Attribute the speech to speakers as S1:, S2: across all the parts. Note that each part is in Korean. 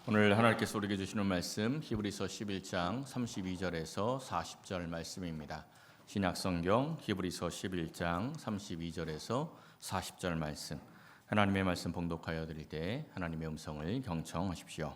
S1: 오늘 하나님께서 우리에게 주시는 말씀 히브리서 11장 32절에서 40절 말씀입니다. 신약성경 히브리서 11장 32절에서 40절 말씀, 하나님의 말씀 봉독하여 드릴 때 하나님의 음성을 경청하십시오.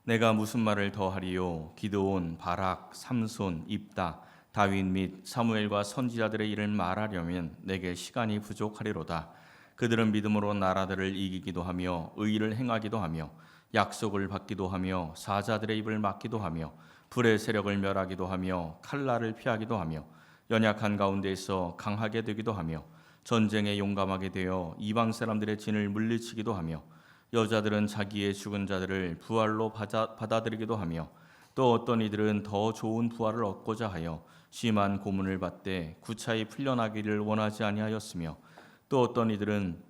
S1: 내가 무슨 말을 더하리요? 기드온, 바락, 삼손, 입다, 다윗 및 사무엘과 선지자들의 일을 말하려면 내게 시간이 부족하리로다. 그들은 믿음으로 나라들을 이기기도 하며 의를 행하기도 하며 약속을 받기도 하며 사자들의 입을 막기도 하며 불의 세력을 멸하기도 하며 칼날을 피하기도 하며 연약한 가운데에서 강하게 되기도 하며 전쟁에 용감하게 되어 이방 사람들의 진을 물리치기도 하며 여자들은 자기의 죽은 자들을 부활로 받아들이기도 하며 또 어떤 이들은 더 좋은 부활을 얻고자 하여 심한 고문을 받되 구차히 풀려나기를 원하지 아니하였으며 또 어떤 이들은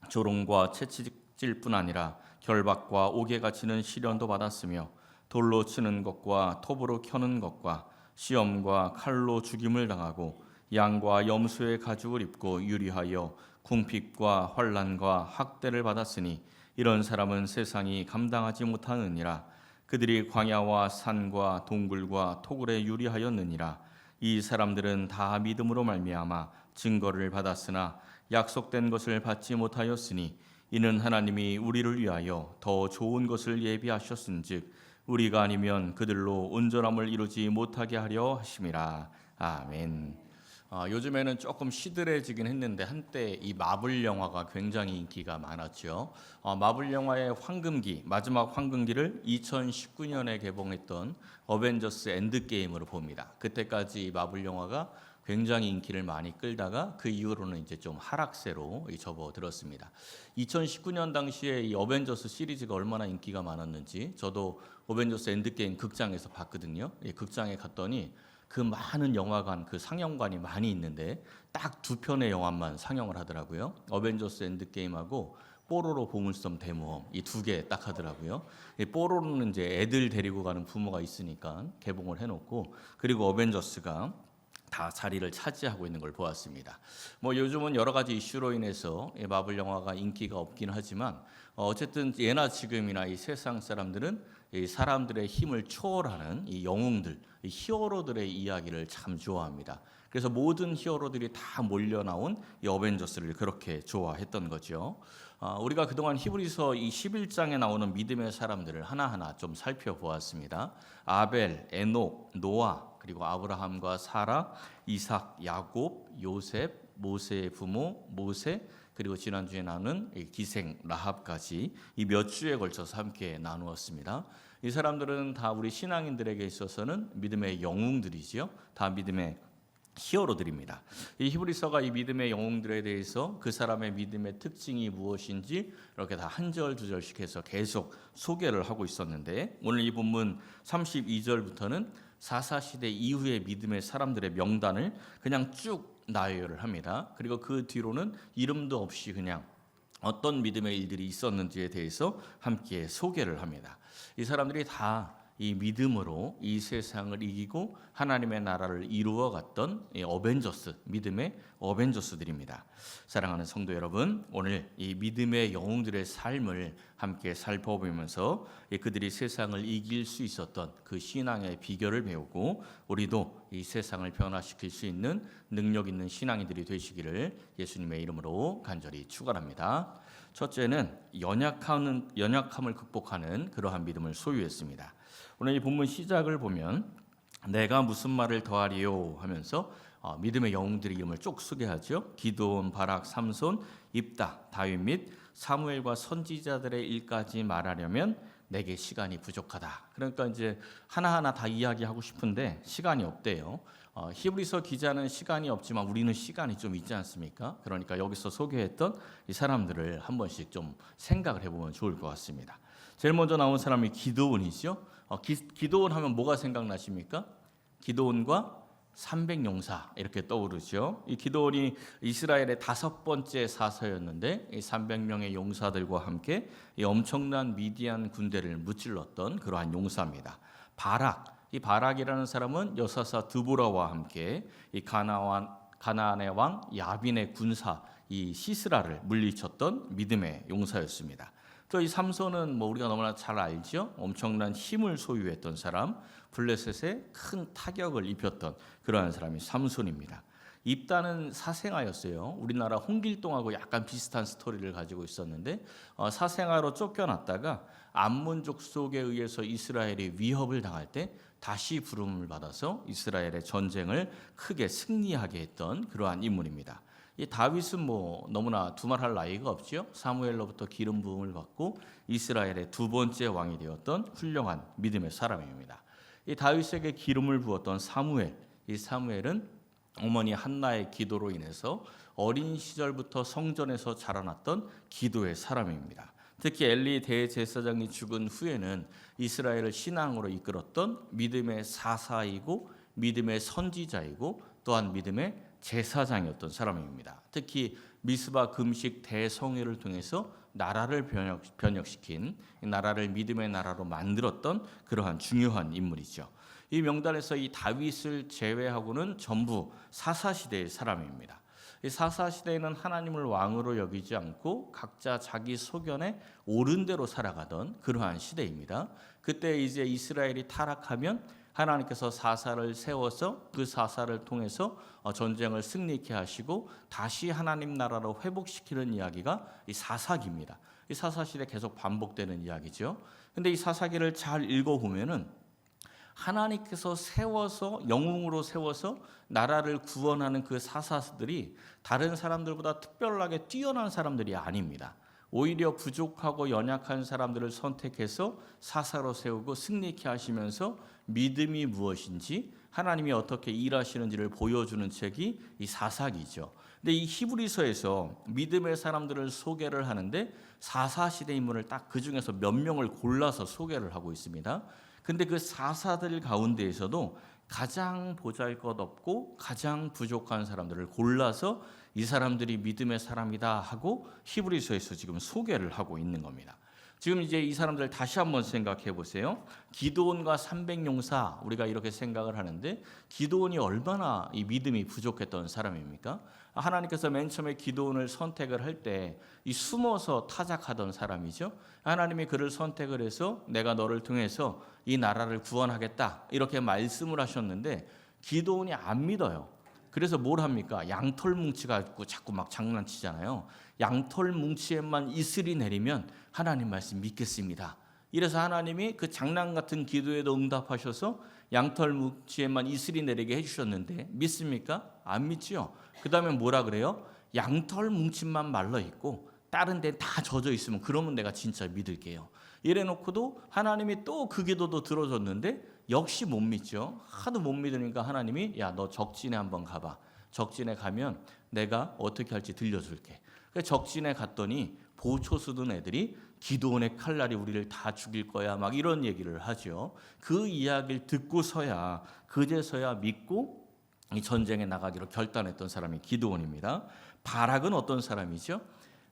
S1: 조롱과 채찍질뿐 아니라 결박과 옥에 갇히는 시련도 받았으며 돌로 치는 것과 톱으로 켜는 것과 시험과 칼로 죽임을 당하고 양과 염소의 가죽을 입고 유리하여 궁핍과 환난과 학대를 받았으니 이런 사람은 세상이 감당하지 못하느니라. 그들이 광야와 산과 동굴과 토굴에 유리하였느니라. 이 사람들은 다 믿음으로 말미암아 증거를 받았으나 약속된 것을 받지 못하였으니 이는 하나님이 우리를 위하여 더 좋은 것을 예비하셨은즉 우리가 아니면 그들로 온전함을 이루지 못하게 하려 하심이라. 아멘. 요즘에는 조금 시들해지긴 했는데 한때 이 마블 영화가 굉장히 인기가 많았죠. 마블 영화의 황금기, 마지막 황금기를 2019년에 개봉했던 어벤져스 엔드게임으로 봅니다. 그때까지 이 마블 영화가 굉장히 인기를 많이 끌다가 그 이후로는 이제 좀 하락세로 접어들었습니다. 2019년 당시에 이 어벤져스 시리즈가 얼마나 인기가 많았는지 저도 어벤져스 엔드게임 극장에서 봤거든요. 극장에 갔더니 그 많은 영화관, 그 상영관이 많이 있는데 딱 두 편의 영화만 상영을 하더라고요. 어벤져스 엔드게임하고 뽀로로 보물섬 대모험 이 두 개 딱 하더라고요. 뽀로로는 이제 애들 데리고 가는 부모가 있으니까 개봉을 해놓고, 그리고 어벤져스가 다 자리를 차지하고 있는 걸 보았습니다. 요즘은 여러 가지 이슈로 인해서 마블 영화가 인기가 없긴 하지만 어쨌든 예나 지금이나 이 세상 사람들은 이 사람들의 힘을 초월하는 이 영웅들, 이 히어로들의 이야기를 참 좋아합니다. 그래서 모든 히어로들이 다 몰려 나온 이 어벤져스를 그렇게 좋아했던 거죠. 우리가 그동안 히브리서 이 11장에 나오는 믿음의 사람들을 하나하나 좀 살펴보았습니다. 아벨, 에녹, 노아, 그리고 아브라함과 사라, 이삭, 야곱, 요셉, 모세의 부모 모세, 그리고 지난주에 나눈 기생 라합까지 이 몇 주에 걸쳐서 함께 나누었습니다. 이 사람들은 다 우리 신앙인들에게 있어서는 믿음의 영웅들이지요. 다 믿음의 히어로들입니다. 이 히브리서가 이 믿음의 영웅들에 대해서 그 사람의 믿음의 특징이 무엇인지 이렇게 다 한 절 두 절씩 해서 계속 소개를 하고 있었는데, 오늘 이 본문 32절부터는 사사시대 이후의 믿음의 사람들의 명단을 그냥 쭉 나열을 합니다. 그리고 그 뒤로는 이름도 없이 그냥 어떤 믿음의 일들이 있었는지에 대해서 함께 소개를 합니다. 이 사람들이 다 이 믿음으로 이 세상을 이기고 하나님의 나라를 이루어 갔던 어벤져스, 믿음의 어벤져스들입니다. 사랑하는 성도 여러분, 오늘 이 믿음의 영웅들의 삶을 함께 살펴보면서 그들이 세상을 이길 수 있었던 그 신앙의 비결을 배우고 우리도 이 세상을 변화시킬 수 있는 능력 있는 신앙인들이 되시기를 예수님의 이름으로 간절히 축원합니다. 첫째는 연약함을 극복하는 그러한 믿음을 소유했습니다. 오늘 이 본문 시작을 보면 내가 무슨 말을 더하리요 하면서 믿음의 영웅들의 이름을 쭉 소개하죠. 기드온, 바락, 삼손, 입다, 다윗 및 사무엘과 선지자들의 일까지 말하려면 내게 시간이 부족하다. 그러니까 이제 하나하나 다 이야기하고 싶은데 시간이 없대요. 히브리서 기자는 시간이 없지만 우리는 시간이 좀 있지 않습니까? 그러니까 여기서 소개했던 이 사람들을 한 번씩 좀 생각을 해보면 좋을 것 같습니다. 제일 먼저 나온 사람이 기드온이죠. 기드온 하면 뭐가 생각나십니까? 기드온과 300용사 이렇게 떠오르죠. 이 기드온이 이스라엘의 5번째 사서였는데 이 300명의 용사들과 함께 이 엄청난 미디안 군대를 무찔렀던 그러한 용사입니다. 이 바락이라는 사람은 여사사 드보라와 함께 이 가나안의 왕 야빈의 군사 이 시스라를 물리쳤던 믿음의 용사였습니다. 또 이 삼손은 뭐 우리가 너무나 잘 알죠. 엄청난 힘을 소유했던 사람, 블레셋에 큰 타격을 입혔던 그러한 사람이 삼손입니다. 입다는 사생아였어요. 우리나라 홍길동하고 약간 비슷한 스토리를 가지고 있었는데 사생아로 쫓겨났다가 암몬족 속에 의해서 이스라엘이 위협을 당할 때 다시 부름을 받아서 이스라엘의 전쟁을 크게 승리하게 했던 그러한 인물입니다. 이 다윗은 뭐 너무나 두말할 나위가 없죠. 사무엘로부터 기름 부음을 받고 이스라엘의 두 번째 왕이 되었던 훌륭한 믿음의 사람입니다. 이 다윗에게 기름을 부었던 사무엘, 이 사무엘은 어머니 한나의 기도로 인해서 어린 시절부터 성전에서 자라났던 기도의 사람입니다. 특히 엘리 대제사장이 죽은 후에는 이스라엘을 신앙으로 이끌었던 믿음의 사사이고 믿음의 선지자이고 또한 믿음의 제사장이었던 사람입니다. 특히 미스바 금식 대성회를 통해서 나라를 변혁시킨, 나라를 믿음의 나라로 만들었던 그러한 중요한 인물이죠. 이 명단에서 이 다윗을 제외하고는 전부 사사시대의 사람입니다. 이 사사시대에는 하나님을 왕으로 여기지 않고 각자 자기 소견에 옳은 대로 살아가던 그러한 시대입니다. 그때 이제 이스라엘이 타락하면 하나님께서 사사를 세워서 그 사사를 통해서 전쟁을 승리케 하시고 다시 하나님 나라로 회복시키는 이야기가 이 사사기입니다. 이 사사시대 계속 반복되는 이야기죠. 근데 이 사사기를 잘 읽어보면은 하나님께서 세워서 영웅으로 세워서 나라를 구원하는 그 사사들이 다른 사람들보다 특별하게 뛰어난 사람들이 아닙니다. 오히려 부족하고 연약한 사람들을 선택해서 사사로 세우고 승리케 하시면서 믿음이 무엇인지 하나님이 어떻게 일하시는지를 보여주는 책이 이 사사기죠. 근데 이 히브리서에서 믿음의 사람들을 소개를 하는데 사사시대 인물을 딱 그 중에서 몇 명을 골라서 소개를 하고 있습니다. 근데 그 사사들 가운데에서도 가장 보잘것없고 가장 부족한 사람들을 골라서 이 사람들이 믿음의 사람이다 하고 히브리서에서 지금 소개를 하고 있는 겁니다. 지금 이제 이 사람들 다시 한번 생각해 보세요. 기드온과 300용사 우리가 이렇게 생각을 하는데 기드온이 얼마나 이 믿음이 부족했던 사람입니까? 하나님께서 맨 처음에 기드온을 선택을 할 때 이 숨어서 타작하던 사람이죠. 하나님이 그를 선택을 해서 내가 너를 통해서 이 나라를 구원하겠다 이렇게 말씀을 하셨는데 기드온이 안 믿어요. 그래서 뭘 합니까? 양털 뭉치 가지고 자꾸 막 장난치잖아요. 양털 뭉치에만 이슬이 내리면 하나님 말씀 믿겠습니다. 이래서 하나님이 그 장난 같은 기도에도 응답하셔서 양털 뭉치에만 이슬이 내리게 해주셨는데 믿습니까? 안 믿죠. 그 다음에 뭐라 그래요? 양털 뭉치만 말라 있고 다른 데는 다 젖어 있으면 그러면 내가 진짜 믿을게요. 이래놓고도 하나님이 또 그 기도도 들어줬는데 역시 못 믿죠. 하도 못 믿으니까 하나님이 야, 너 적진에 한번 가봐. 적진에 가면 내가 어떻게 할지 들려줄게. 그래서 적진에 갔더니 보초 쓰던 애들이 기드온의 칼날이 우리를 다 죽일 거야 막 이런 얘기를 하죠. 그 이야기를 듣고서야 그제서야 믿고 이 전쟁에 나가기로 결단했던 사람이 기드온입니다. 바락은 어떤 사람이죠?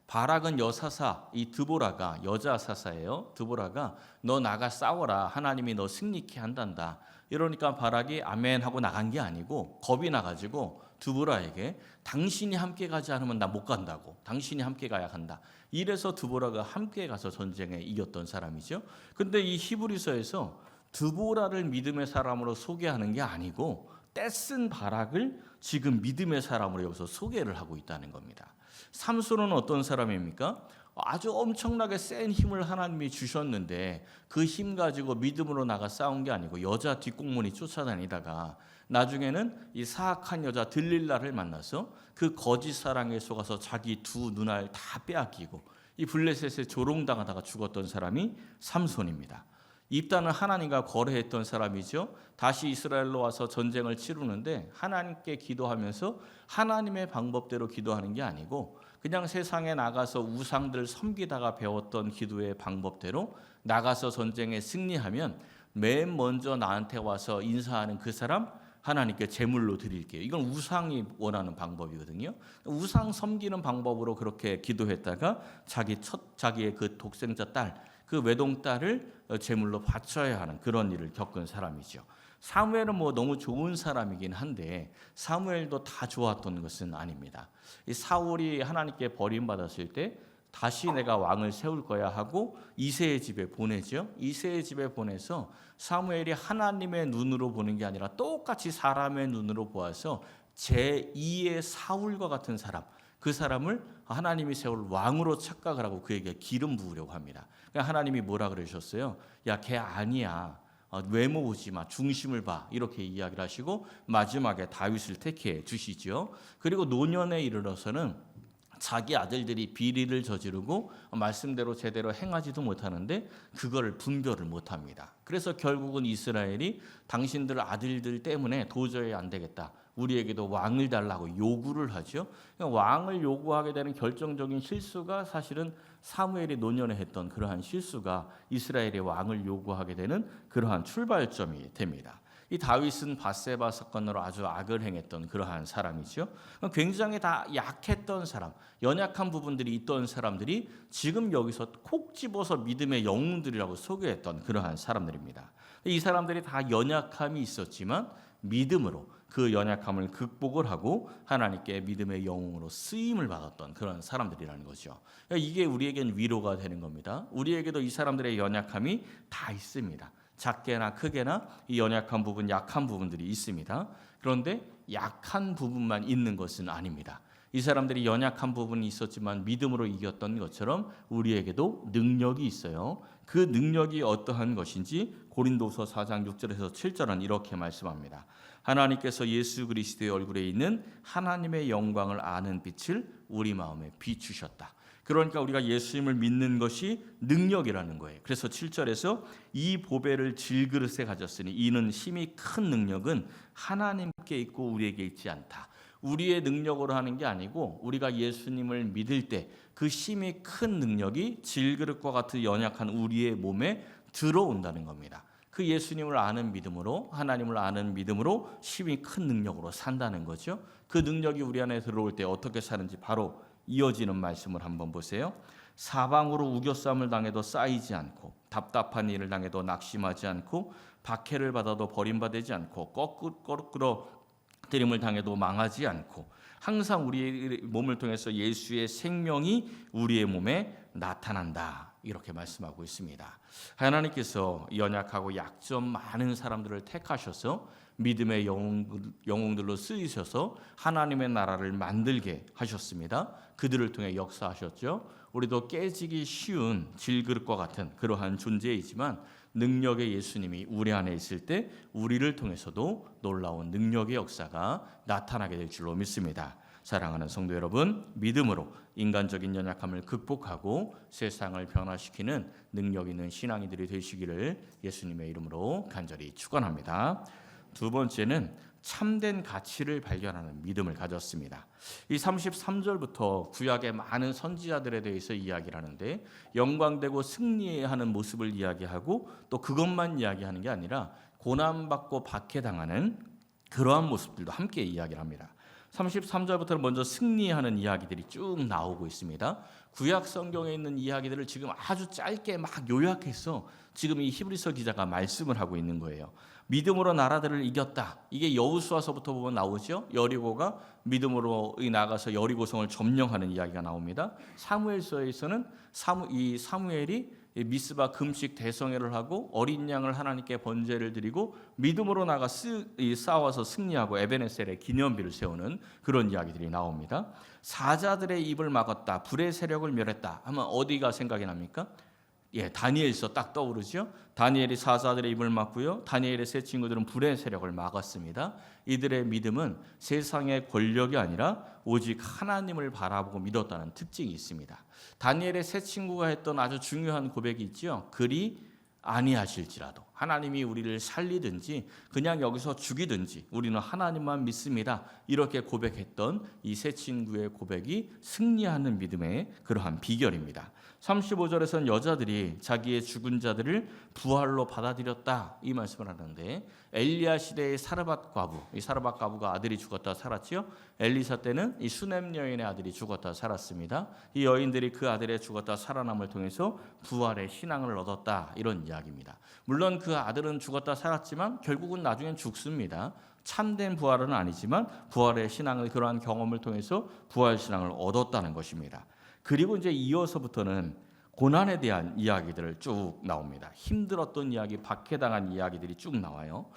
S1: 바락은 여사사, 이 드보라가 여자 사사예요. 드보라가 너 나가 싸워라. 하나님이 너 승리케 한단다. 이러니까 바락이 아멘 하고 나간 게 아니고 겁이 나가지고 드보라에게 당신이 함께 가지 않으면 나 못 간다고. 당신이 함께 가야 한다. 이래서 드보라가 함께 가서 전쟁에 이겼던 사람이죠. 근데 이 히브리서에서 드보라를 믿음의 사람으로 소개하는 게 아니고 떼쓴 바락을 지금 믿음의 사람으로 여기서 소개를 하고 있다는 겁니다. 삼손은 어떤 사람입니까? 아주 엄청나게 센 힘을 하나님이 주셨는데 그 힘 가지고 믿음으로 나가 싸운 게 아니고 여자 뒷공문이 쫓아다니다가 나중에는 이 사악한 여자 들릴라를 만나서 그 거짓 사랑에 속아서 자기 두 눈알 다 빼앗기고 이 블레셋에 조롱당하다가 죽었던 사람이 삼손입니다. 입다는 하나님과 거래했던 사람이죠. 다시 이스라엘로 와서 전쟁을 치르는데 하나님께 기도하면서 하나님의 방법대로 기도하는 게 아니고 그냥 세상에 나가서 우상들 섬기다가 배웠던 기도의 방법대로 나가서 전쟁에 승리하면 맨 먼저 나한테 와서 인사하는 그 사람 하나님께 제물로 드릴게요. 이건 우상이 원하는 방법이거든요. 우상 섬기는 방법으로 그렇게 기도했다가 자기의 그 독생자 딸, 그 외동딸을 제물로 바쳐야 하는 그런 일을 겪은 사람이죠. 사무엘은 뭐 너무 좋은 사람이긴 한데 사무엘도 다 좋았던 것은 아닙니다. 이 사울이 하나님께 버림받았을 때 다시 내가 왕을 세울 거야 하고 이새의 집에 보내죠. 이새의 집에 보내서 사무엘이 하나님의 눈으로 보는 게 아니라 똑같이 사람의 눈으로 보아서 제2의 사울과 같은 사람, 그 사람을 하나님이 세울 왕으로 착각을 하고 그에게 기름 부으려고 합니다. 그러니까 하나님이 뭐라 그러셨어요? 야, 걔 아니야. 외모 보지 마. 중심을 봐. 이렇게 이야기를 하시고 마지막에 다윗을 택해 주시죠. 그리고 노년에 이르러서는 자기 아들들이 비리를 저지르고 말씀대로 제대로 행하지도 못하는데 그거를 분별을 못합니다. 그래서 결국은 이스라엘이 당신들 아들들 때문에 도저히 안 되겠다. 우리에게도 왕을 달라고 요구를 하죠. 왕을 요구하게 되는 결정적인 실수가 사실은 사무엘이 노년에 했던 그러한 실수가 이스라엘의 왕을 요구하게 되는 그러한 출발점이 됩니다. 이 다윗은 밧세바 사건으로 아주 악을 행했던 그러한 사람이죠. 굉장히 다 약했던 사람, 연약한 부분들이 있던 사람들이 지금 여기서 콕 집어서 믿음의 영웅들이라고 소개했던 그러한 사람들입니다. 이 사람들이 다 연약함이 있었지만 믿음으로 그 연약함을 극복을 하고 하나님께 믿음의 영웅으로 쓰임을 받았던 그런 사람들이라는 거죠. 이게 우리에겐 위로가 되는 겁니다. 우리에게도 이 사람들의 연약함이 다 있습니다. 작게나 크게나 이 연약한 부분, 약한 부분들이 있습니다. 그런데 약한 부분만 있는 것은 아닙니다. 이 사람들이 연약한 부분이 있었지만 믿음으로 이겼던 것처럼 우리에게도 능력이 있어요. 그 능력이 어떠한 것인지 고린도서 4장 6절에서 7절은 이렇게 말씀합니다. 하나님께서 예수 그리스도의 얼굴에 있는 하나님의 영광을 아는 빛을 우리 마음에 비추셨다. 그러니까 우리가 예수님을 믿는 것이 능력이라는 거예요. 그래서 7절에서 이 보배를 질그릇에 가졌으니 이는 힘이 큰 능력은 하나님께 있고 우리에게 있지 않다. 우리의 능력으로 하는 게 아니고 우리가 예수님을 믿을 때 그 힘이 큰 능력이 질그릇과 같은 연약한 우리의 몸에 들어온다는 겁니다. 그 예수님을 아는 믿음으로, 하나님을 아는 믿음으로 힘이 큰 능력으로 산다는 거죠. 그 능력이 우리 안에 들어올 때 어떻게 사는지 바로 이어지는 말씀을 한번 보세요. 사방으로 우겨쌈을 당해도 쌓이지 않고 답답한 일을 당해도 낙심하지 않고 박해를 받아도 버림받지 않고 거꾸로 들임을 당해도 망하지 않고 항상 우리의 몸을 통해서 예수의 생명이 우리의 몸에 나타난다. 이렇게 말씀하고 있습니다. 하나님께서 연약하고 약점 많은 사람들을 택하셔서 믿음의 영웅들로 쓰이셔서 하나님의 나라를 만들게 하셨습니다. 그들을 통해 역사하셨죠. 우리도 깨지기 쉬운 질그릇과 같은 그러한 존재이지만 능력의 예수님이 우리 안에 있을 때 우리를 통해서도 놀라운 능력의 역사가 나타나게 될 줄로 믿습니다. 사랑하는 성도 여러분, 믿음으로 인간적인 연약함을 극복하고 세상을 변화시키는 능력 있는 신앙이들이 되시기를 예수님의 이름으로 간절히 축원합니다. 두 번째는 참된 가치를 발견하는 믿음을 가졌습니다. 이 33절부터 구약의 많은 선지자들에 대해서 이야기를 하는데 영광되고 승리하는 모습을 이야기하고 또 그것만 이야기하는 게 아니라 고난받고 박해당하는 그러한 모습들도 함께 이야기를 합니다. 33절부터는 먼저 승리하는 이야기들이 쭉 나오고 있습니다. 구약 성경에 있는 이야기들을 지금 아주 짧게 막 요약해서 지금 이 히브리서 기자가 말씀을 하고 있는 거예요. 믿음으로 나라들을 이겼다. 이게 여호수아서부터 보면 나오죠. 여리고가 믿음으로 나가서 여리고성을 점령하는 이야기가 나옵니다. 사무엘서에서는 이 사무엘이 미스바 금식 대성회를 하고 어린 양을 하나님께 번제를 드리고 믿음으로 나가 싸워서 승리하고 에베네셀의 기념비를 세우는 그런 이야기들이 나옵니다. 사자들의 입을 막았다. 불의 세력을 멸했다. 하면 어디가 생각이 납니까? 다니엘서 딱 떠오르죠. 다니엘이 사자들의 입을 막고요. 다니엘의 세 친구들은 불의 세력을 막았습니다. 이들의 믿음은 세상의 권력이 아니라 오직 하나님을 바라보고 믿었다는 특징이 있습니다. 다니엘의 세 친구가 했던 아주 중요한 고백이 있죠. 그리 아니하실지라도 하나님이 우리를 살리든지 그냥 여기서 죽이든지 우리는 하나님만 믿습니다. 이렇게 고백했던 이 세 친구의 고백이 승리하는 믿음의 그러한 비결입니다. 35절에서는 여자들이 자기의 죽은 자들을 부활로 받아들였다 이 말씀을 하는데 엘리야 시대의 사르밧 과부, 이 사르밧 과부가 아들이 죽었다 살았지요. 엘리사 때는 이 수넴 여인의 아들이 죽었다 살았습니다. 이 여인들이 그 아들의 죽었다 살아남을 통해서 부활의 신앙을 얻었다 이런 이야기입니다. 물론 그 아들은 죽었다 살았지만 결국은 나중엔 죽습니다. 참된 부활은 아니지만 부활의 신앙을 그러한 경험을 통해서 부활 신앙을 얻었다는 것입니다. 그리고 이제 이어서부터는 고난에 대한 이야기들을 쭉 나옵니다. 힘들었던 이야기, 박해당한 이야기들이 쭉 나와요.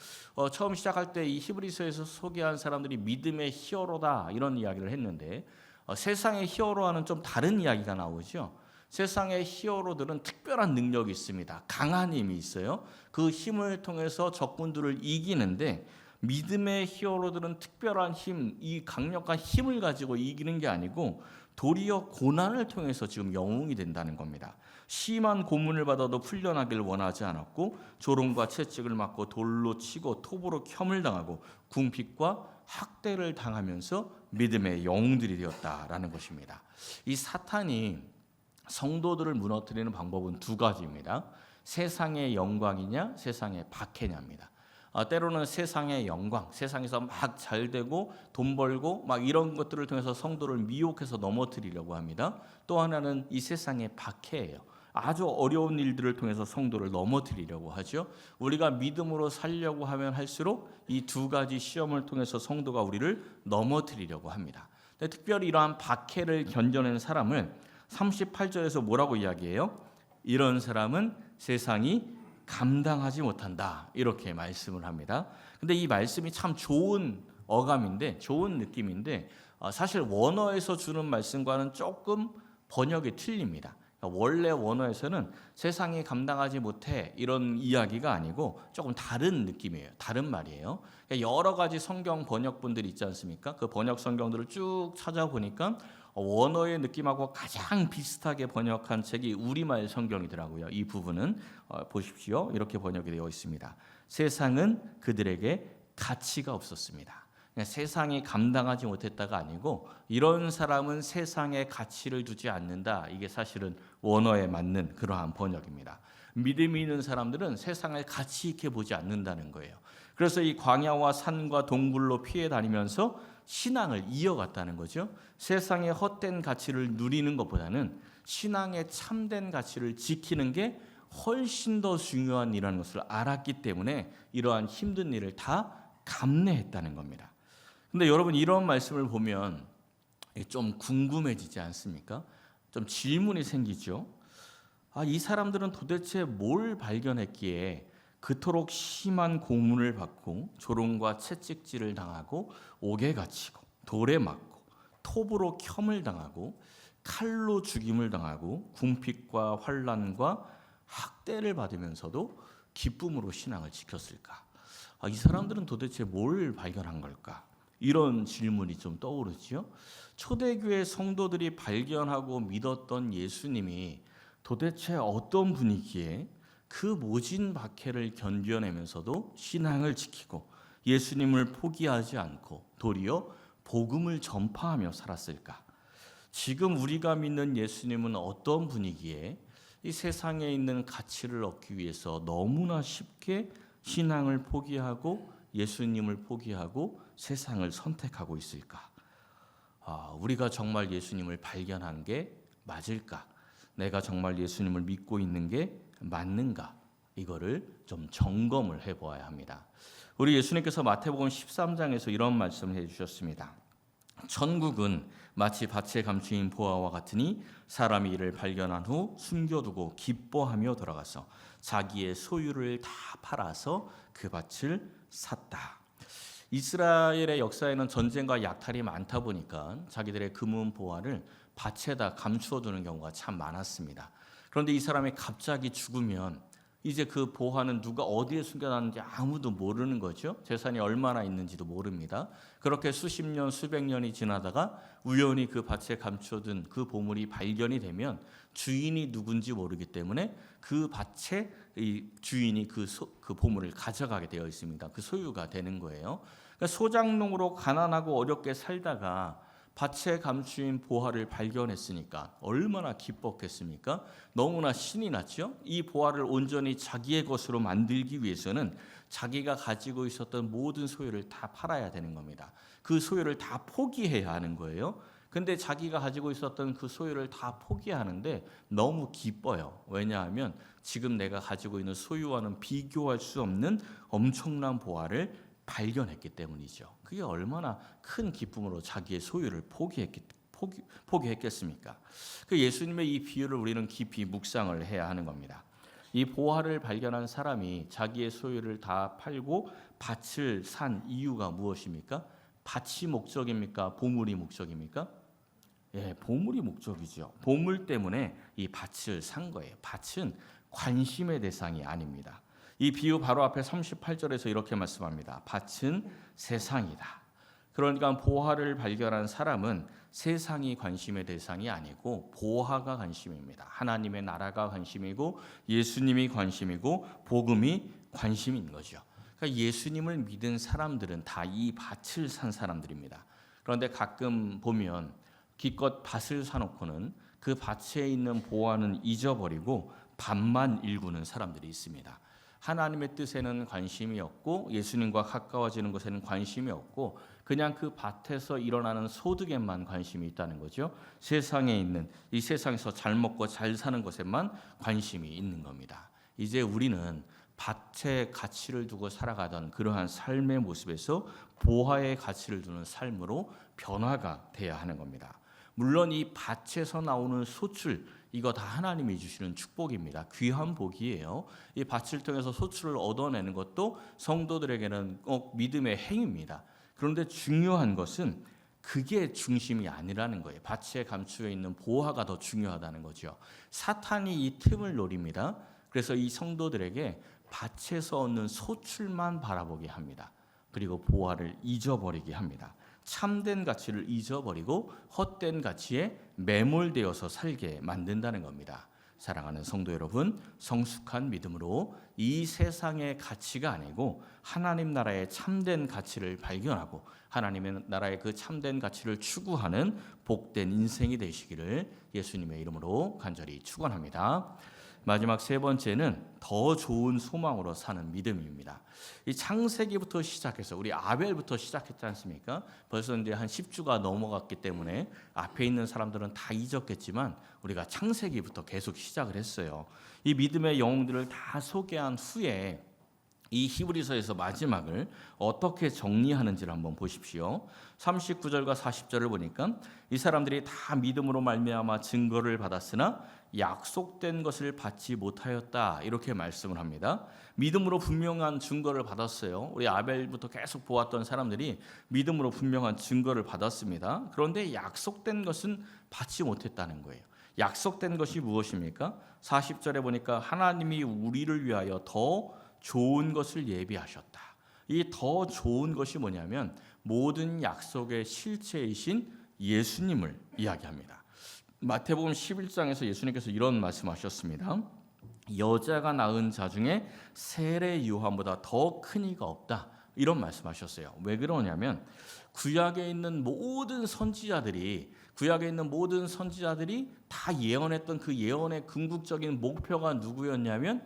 S1: 처음 시작할 때 이 히브리서에서 소개한 사람들이 믿음의 히어로다 이런 이야기를 했는데 세상의 히어로와는 좀 다른 이야기가 나오죠. 세상의 히어로들은 특별한 능력이 있습니다. 강한 힘이 있어요. 그 힘을 통해서 적군들을 이기는데 믿음의 히어로들은 특별한 힘, 이 강력한 힘을 가지고 이기는 게 아니고 도리어 고난을 통해서 지금 영웅이 된다는 겁니다. 심한 고문을 받아도 풀려나길 원하지 않았고 조롱과 채찍을 맞고 돌로 치고 톱으로 켬을 당하고 궁핍과 학대를 당하면서 믿음의 영웅들이 되었다라는 것입니다. 이 사탄이 성도들을 무너뜨리는 방법은 두 가지입니다. 세상의 영광이냐 세상의 박해냐입니다. 때로는 세상의 영광, 세상에서 막 잘되고 돈 벌고 막 이런 것들을 통해서 성도를 미혹해서 넘어뜨리려고 합니다. 또 하나는 이 세상의 박해예요. 아주 어려운 일들을 통해서 성도를 넘어뜨리려고 하죠. 우리가 믿음으로 살려고 하면 할수록 이 두 가지 시험을 통해서 성도가 우리를 넘어뜨리려고 합니다. 특별히 이러한 박해를 견뎌낸 사람을 38절에서 뭐라고 이야기해요? 이런 사람은 세상이 감당하지 못한다 이렇게 말씀을 합니다. 근데 이 말씀이 참 좋은 어감인데 좋은 느낌인데 사실 원어에서 주는 말씀과는 조금 번역이 틀립니다. 원래 원어에서는 세상이 감당하지 못해 이런 이야기가 아니고 조금 다른 느낌이에요. 다른 말이에요. 여러 가지 성경 번역본들이 있지 않습니까? 그 번역 성경들을 쭉 찾아보니까 원어의 느낌하고 가장 비슷하게 번역한 책이 우리말 성경이더라고요. 이 부분은 보십시오. 이렇게 번역이 되어 있습니다. 세상은 그들에게 가치가 없었습니다. 세상이 감당하지 못했다가 아니고 이런 사람은 세상에 가치를 두지 않는다. 이게 사실은 원어에 맞는 그러한 번역입니다. 믿음이 있는 사람들은 세상을 가치 있게 보지 않는다는 거예요. 그래서 이 광야와 산과 동굴로 피해 다니면서 신앙을 이어갔다는 거죠. 세상의 헛된 가치를 누리는 것보다는 신앙의 참된 가치를 지키는 게 훨씬 더 중요한 일이라는 것을 알았기 때문에 이러한 힘든 일을 다 감내했다는 겁니다. 근데 여러분 이런 말씀을 보면 좀 궁금해지지 않습니까? 좀 질문이 생기죠. 이 사람들은 도대체 뭘 발견했기에 그토록 심한 고문을 받고 조롱과 채찍질을 당하고 옥에 갇히고 돌에 맞고 톱으로 켬을 당하고 칼로 죽임을 당하고 궁핍과 환난과 학대를 받으면서도 기쁨으로 신앙을 지켰을까? 이 사람들은 도대체 뭘 발견한 걸까? 이런 질문이 좀 떠오르지요. 초대교회 성도들이 발견하고 믿었던 예수님이 도대체 어떤 분이기에 그 모진 박해를 견뎌내면서도 신앙을 지키고 예수님을 포기하지 않고 도리어 복음을 전파하며 살았을까? 지금 우리가 믿는 예수님은 어떤 분이기에 이 세상에 있는 가치를 얻기 위해서 너무나 쉽게 신앙을 포기하고 예수님을 포기하고 세상을 선택하고 있을까? 우리가 정말 예수님을 발견한 게 맞을까? 내가 정말 예수님을 믿고 있는 게 맞는가? 이거를 좀 점검을 해보아야 합니다. 우리 예수님께서 마태복음 13장에서 이런 말씀을 해주셨습니다. 천국은 마치 밭에 감추인 보화와 같으니 사람이 이를 발견한 후 숨겨두고 기뻐하며 돌아가서 자기의 소유를 다 팔아서 그 밭을 샀다. 이스라엘의 역사에는 전쟁과 약탈이 많다 보니까 자기들의 금은 보화를 밭에다 감추어 두는 경우가 참 많았습니다. 그런데 이 사람이 갑자기 죽으면 이제 그 보화는 누가 어디에 숨겨놨는지 아무도 모르는 거죠. 재산이 얼마나 있는지도 모릅니다. 그렇게 수십 년, 수백 년이 지나다가 우연히 그 밭에 감춰둔 그 보물이 발견이 되면 주인이 누군지 모르기 때문에 그 밭의 주인이 그 보물을 가져가게 되어 있습니다. 그 소유가 되는 거예요. 그러니까 소장농으로 가난하고 어렵게 살다가 밭에 감추인 보화를 발견했으니까 얼마나 기뻤겠습니까? 너무나 신이 났죠. 이 보화를 온전히 자기의 것으로 만들기 위해서는 자기가 가지고 있었던 모든 소유를 다 팔아야 되는 겁니다. 그 소유를 다 포기해야 하는 거예요. 근데 자기가 가지고 있었던 그 소유를 다 포기하는데 너무 기뻐요. 왜냐하면 지금 내가 가지고 있는 소유와는 비교할 수 없는 엄청난 보화를 발견했기 때문이죠. 그게 얼마나 큰 기쁨으로 자기의 소유를 포기했겠습니까? 그 예수님의 이 비유를 우리는 깊이 묵상을 해야 하는 겁니다. 이 보화를 발견한 사람이 자기의 소유를 다 팔고 밭을 산 이유가 무엇입니까? 밭이 목적입니까? 보물이 목적입니까? 예, 보물이 목적이죠. 보물 때문에 이 밭을 산 거예요. 밭은 관심의 대상이 아닙니다. 이 비유 바로 앞에 38절에서 이렇게 말씀합니다. 밭은 세상이다. 그러니까 보화를 발견한 사람은 세상이 관심의 대상이 아니고 보화가 관심입니다. 하나님의 나라가 관심이고 예수님이 관심이고 복음이 관심인 거죠. 그러니까 예수님을 믿은 사람들은 다 이 밭을 산 사람들입니다. 그런데 가끔 보면 기껏 밭을 사놓고는 그 밭에 있는 보화는 잊어버리고 밭만 일구는 사람들이 있습니다. 하나님의 뜻에는 관심이 없고 예수님과 가까워지는 것에는 관심이 없고 그냥 그 밭에서 일어나는 소득에만 관심이 있다는 거죠. 세상에 있는 이 세상에서 잘 먹고 잘 사는 것에만 관심이 있는 겁니다. 이제 우리는 밭에 가치를 두고 살아가던 그러한 삶의 모습에서 보화의 가치를 두는 삶으로 변화가 돼야 하는 겁니다. 물론 이 밭에서 나오는 소출 이거 다 하나님이 주시는 축복입니다. 귀한 복이에요. 이 밭을 통해서 소출을 얻어내는 것도 성도들에게는 꼭 믿음의 행위입니다. 그런데 중요한 것은 그게 중심이 아니라는 거예요. 밭에 감추어 있는 보화가 더 중요하다는 거죠. 사탄이 이 틈을 노립니다. 그래서 이 성도들에게 밭에서 얻는 소출만 바라보게 합니다. 그리고 보화를 잊어버리게 합니다. 참된 가치를 잊어버리고 헛된 가치에 매몰되어서 살게 만든다는 겁니다. 사랑하는 성도 여러분, 성숙한 믿음으로 이 세상의 가치가 아니고 하나님 나라의 참된 가치를 발견하고 하나님의 나라의 그 참된 가치를 추구하는 복된 인생이 되시기를 예수님의 이름으로 간절히 축원합니다. 마지막 세 번째는 더 좋은 소망으로 사는 믿음입니다. 이 창세기부터 시작해서 우리 아벨부터 시작했지 않습니까? 벌써 이제 한 10주가 넘어갔기 때문에 앞에 있는 사람들은 다 잊었겠지만 우리가 창세기부터 계속 시작을 했어요. 이 믿음의 영웅들을 다 소개한 후에 이 히브리서에서 마지막을 어떻게 정리하는지를 한번 보십시오. 39절과 40절을 보니까 이 사람들이 다 믿음으로 말미암아 증거를 받았으나 약속된 것을 받지 못하였다 이렇게 말씀을 합니다. 믿음으로 분명한 증거를 받았어요. 우리 아벨부터 계속 보았던 사람들이 믿음으로 분명한 증거를 받았습니다. 그런데 약속된 것은 받지 못했다는 거예요. 약속된 것이 무엇입니까? 40절에 보니까 하나님이 우리를 위하여 더 좋은 것을 예비하셨다. 이 더 좋은 것이 뭐냐면 모든 약속의 실체이신 예수님을 이야기합니다. 마태복음 11장에서 예수님께서 이런 말씀하셨습니다. 여자가 낳은 자 중에 세례 요한보다 더 큰 이가 없다. 이런 말씀하셨어요. 왜 그러냐면 구약에 있는 모든 선지자들이 다 예언했던 그 예언의 궁극적인 목표가 누구였냐면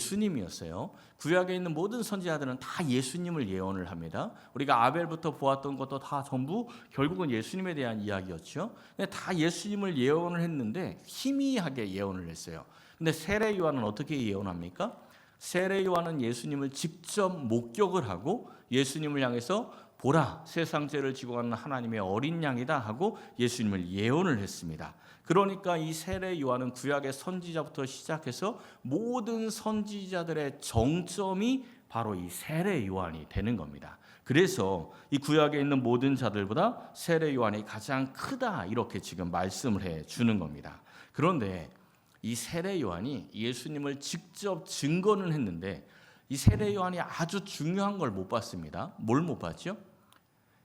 S1: 예수님이었어요. 구약에 있는 모든 선지자들은 다 예수님을 예언을 합니다. 우리가 아벨부터 보았던 것도 다 전부 결국은 예수님에 대한 이야기였죠. 다 예수님을 예언을 했는데 희미하게 예언을 했어요. 근데 세례 요한은 어떻게 예언합니까? 세례 요한은 예수님을 직접 목격을 하고 예수님을 향해서 보라, 세상 죄를 지고 가는 하나님의 어린 양이다 하고 예수님을 예언을 했습니다. 그러니까 이 세례 요한은 구약의 선지자부터 시작해서 모든 선지자들의 정점이 바로 이 세례 요한이 되는 겁니다. 그래서 이 구약에 있는 모든 자들보다 세례 요한이 가장 크다 이렇게 지금 말씀을 해 주는 겁니다. 그런데 이 세례 요한이 예수님을 직접 증거는 했는데 이 세례 요한이 아주 중요한 걸 못 봤습니다. 뭘 못 봤죠?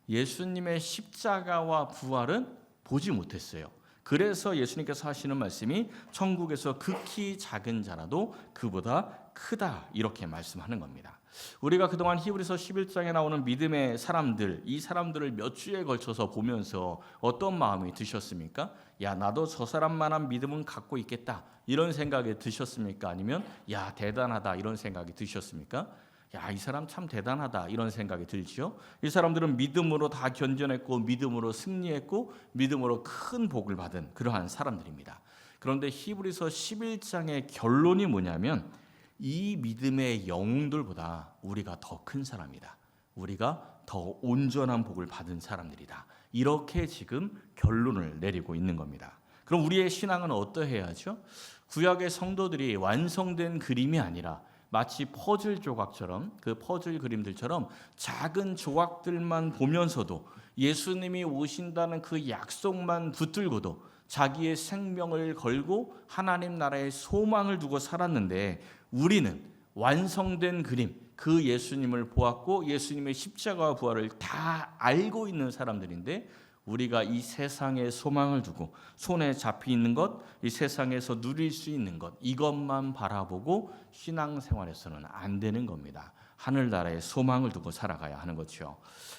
S1: 예수님의 십자가와 부활은 보지 못했어요. 그래서 예수님께서 하시는 말씀이 천국에서 극히 작은 자라도 그보다 크다 이렇게 말씀하는 겁니다. 우리가 그동안 히브리서 11장에 나오는 믿음의 사람들, 이 사람들을 몇 주에 걸쳐서 보면서 어떤 마음이 드셨습니까? 야, 나도 저 사람만한 믿음은 갖고 있겠다 이런 생각이 드셨습니까? 아니면 야, 대단하다 이런 생각이 드셨습니까? 야, 이 사람 참 대단하다 이런 생각이 들죠. 이 사람들은 믿음으로 다 견뎌냈고 믿음으로 승리했고 믿음으로 큰 복을 받은 그러한 사람들입니다. 그런데 히브리서 11장의 결론이 뭐냐면 이 믿음의 영웅들보다 우리가 더 큰 사람이다. 우리가 더 온전한 복을 받은 사람들이다. 이렇게 지금 결론을 내리고 있는 겁니다. 그럼 우리의 신앙은 어떠해야죠? 구약의 성도들이 완성된 그림이 아니라 마치 퍼즐 조각처럼, 그 퍼즐 그림들처럼 작은 조각들만 보면서도 예수님이 오신다는 그 약속만 붙들고도 자기의 생명을 걸고 하나님 나라의 소망을 두고 살았는데, 우리는 완성된 그림, 그 예수님을 보았고 예수님의 십자가와 부활을 다 알고 있는 사람들인데, 우리가 이 세상의 소망을 두고 손에 잡혀 있는 것, 이 세상에서 누릴 수 있는 것, 이것만 바라보고 신앙생활에서는 안 되는 겁니다. 하늘나라의 소망을 두고 살아가야 하는 거죠.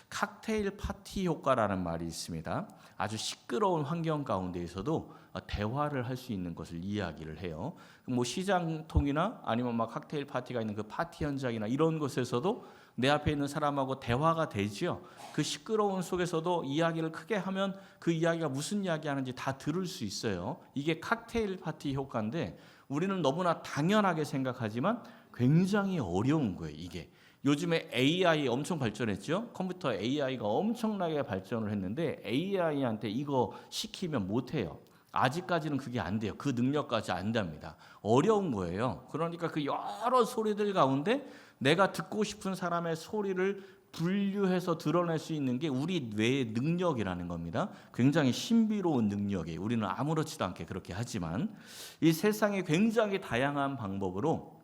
S1: 칵테일 파티 효과라는 말이 있습니다. 아주 시끄러운 환경 가운데에서도 대화를 할 수 있는 것을 이야기를 해요. 뭐 시장통이나 아니면 막 칵테일 파티가 있는 그 파티 현장이나 이런 곳에서도 내 앞에 있는 사람하고 대화가 되지요. 그 시끄러운 속에서도 이야기를 크게 하면 그 이야기가 무슨 이야기하는지 다 들을 수 있어요. 이게 칵테일 파티 효과인데, 우리는 너무나 당연하게 생각하지만 굉장히 어려운 거예요. 이게 요즘에 AI 엄청 발전했죠. 컴퓨터 AI가 엄청나게 발전을 했는데 AI한테 이거 시키면 못해요. 아직까지는 그게 안 돼요. 그 능력까지 안 됩니다. 어려운 거예요. 그러니까 그 여러 소리들 가운데 내가 듣고 싶은 사람의 소리를 분류해서 드러낼 수 있는 게 우리 뇌의 능력이라는 겁니다. 굉장히 신비로운 능력이에요. 우리는 아무렇지도 않게 그렇게 하지만 이 세상에 굉장히 다양한 방법으로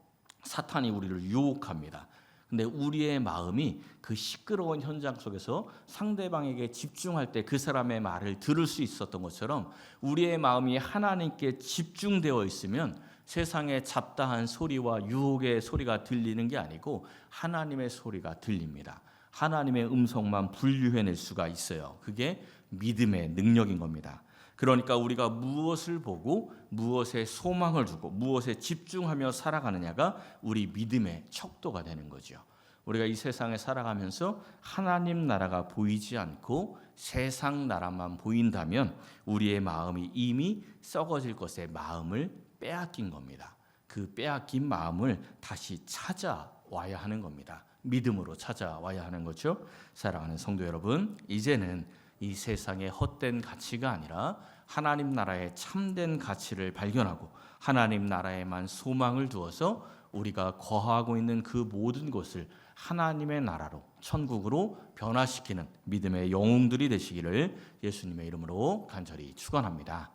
S1: 사탄이 우리를 유혹합니다. 근데 우리의 마음이 그 시끄러운 현장 속에서 상대방에게 집중할 때 그 사람의 말을 들을 수 있었던 것처럼, 우리의 마음이 하나님께 집중되어 있으면 세상의 잡다한 소리와 유혹의 소리가 들리는 게 아니고 하나님의 소리가 들립니다. 하나님의 음성만 분류해낼 수가 있어요. 그게 믿음의 능력인 겁니다. 그러니까 우리가 무엇을 보고 무엇에 소망을 두고 무엇에 집중하며 살아가느냐가 우리 믿음의 척도가 되는 거죠. 우리가 이 세상에 살아가면서 하나님 나라가 보이지 않고 세상 나라만 보인다면 우리의 마음이 이미 썩어질 것에 마음을 빼앗긴 겁니다. 그 빼앗긴 마음을 다시 찾아와야 하는 겁니다. 믿음으로 찾아와야 하는 거죠. 사랑하는 성도 여러분, 이제는 이 세상의 헛된 가치가 아니라 하나님 나라의 참된 가치를 발견하고 하나님 나라에만 소망을 두어서 우리가 거하고 있는 그 모든 곳을 하나님의 나라로, 천국으로 변화시키는 믿음의 영웅들이 되시기를 예수님의 이름으로 간절히 축원합니다.